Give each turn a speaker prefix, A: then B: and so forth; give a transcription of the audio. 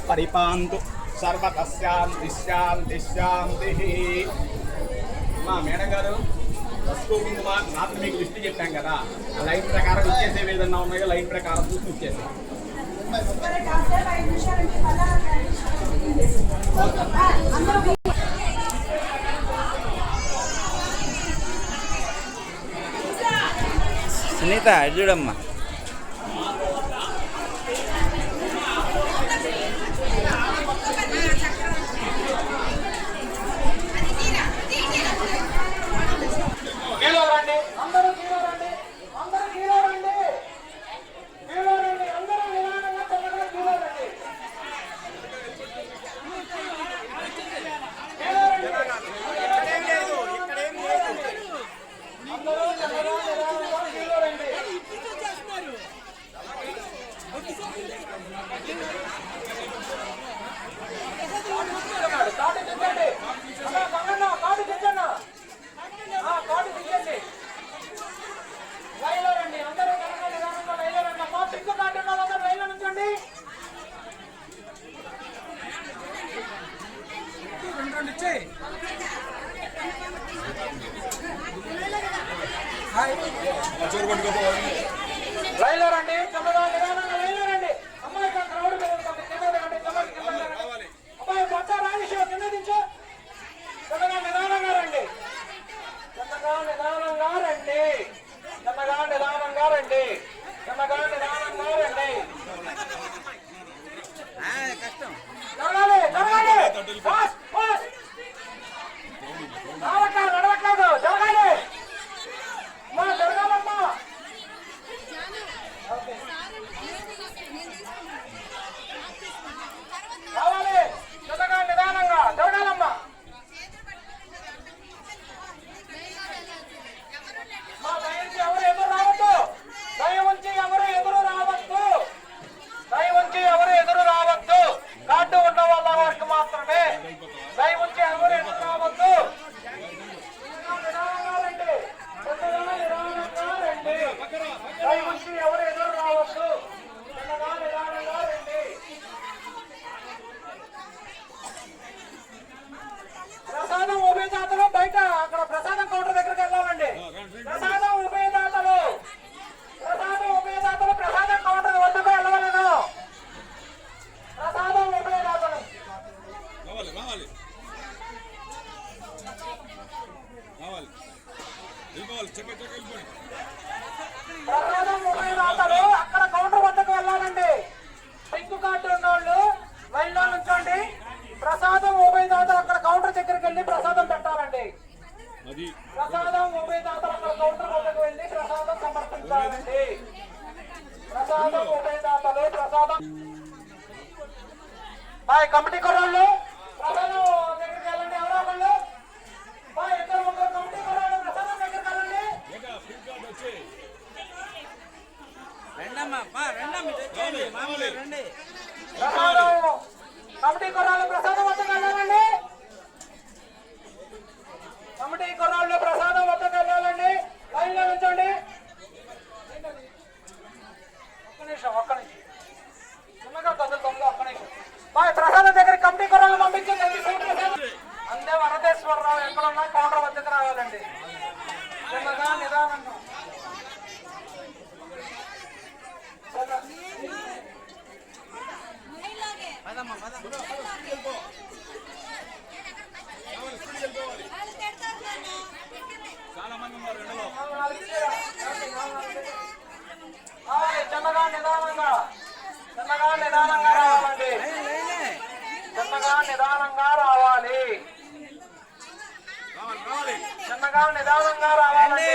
A: పరిపాంతు సర్వతః శాంతి శాంతి శాంతి. మా మేడం గారు పసుపు కుంకుమ రాత్రి మీకు లిస్ట్ చెప్పాం కదా, ఆ లైన్ ప్రకారం ఇచ్చేసేవి ఏదన్నా ఉన్నాయో లైన్ ప్రకారం చూసి ఇచ్చేసాం.
B: సునీత చూడమ్మా.
C: రైల్లో రండి, రైల్లో రండి. అమ్మాయి క్రౌడ్ అబ్బాయి కొత్త రాజేశ్వ కింద దించు. చక్కగా నిదానంగా రండి, చక్కగా నిదానంగా రండి, చక్కగా నిదానంగా రండి, చక్కగా నిదానంగా రండి. జరగాలి జరగాలి, నడవట్లేదు, జరగాలి మా జరగాలమ్మా. రావాలి, చక్కగా నిదానంగా జరగాలమ్మా. మా దయించి ఎవరు ఎదురు రావద్దు, దయవుంచి ఎవరు ఎదురు రావద్దు, దయవుంచి ఎవరు ఎదురు రావద్దు. కార్డు ఉన్న వాళ్ళ వారికి మాత్రమే, దయవుంచి ఎవరు ఎదురు రావద్దు. నిదానంగా రండి, నిదానంగా రండి, దయవుంచి ఎవరు ఎదురు రావద్దు. నిదానంగా రండి. ప్రసాదం ఉభయదాతలు బయట అక్కడ ప్రసాదం కౌంటర్ దగ్గరికి వెళ్ళాలండి. ప్రసాదం ఉభయదాతలు, ప్రసాదం ఉభయదాతలు ప్రసాదం కౌంటర్ వద్దకు వెళ్ళవలను. ప్రసాదం ఉభయదాతలు ప్రసాదం ఉభయదాతలు అక్కడ కౌంటర్ వద్దకు వెళ్ళాలండి. పింక్ కార్డు ఉన్నోళ్ళు లైన్లో నుంచోండి. ప్రసాదం ఉభయదాతలు అక్కడ కౌంటర్ దగ్గరికి వెళ్ళి ప్రసాదం పెట్టాలండి. ప్రసాదం ఉభయదాతలు అక్కడ కౌంటర్ వద్దకు వెళ్ళి ప్రసాదం సమర్పించాలండి. ప్రసాదం ఉభయదాతలు ప్రసాదం. బాయ్ కమిటీ కుర్రాళ్ళు ప్రసాదం దగ్గరికి వెళ్ళండి. ఎవరో వాళ్ళు బాయ్ ఇద్దరు ముగ్గురు కమిటీ కుర్రాళ్ళు ప్రసాదం దగ్గరికి వెళ్ళండి. ప్రసాదం కమిటీ కుర్రాళ్ళు ప్రసాదం వద్దకు వెళ్ళాలండి. కమిటీ కుర్రాళ్ళు ప్రసాదం వద్దకు వెళ్ళాలండి. లైన్లో నుంచోండి. ఒక్క నిమిషం చిన్నగా కదులుతుంది. ఒక్క నిమిషం బాయ్ ప్రసాదం దగ్గర కమిటీ కుర్రాళ్ళు పంపించండి. అందే వరదేశ్వరరావు ఎక్కడున్నా కౌంటర్ వద్దకు రావాలండి. చిన్నగా నిదానంగా చిన్నగా నిదానంగా, చిన్నగా నిదానంగా రావాలండి. చిన్నగా నిదానంగా రావాలి, చిన్నగా నిదానంగా రావాలండి.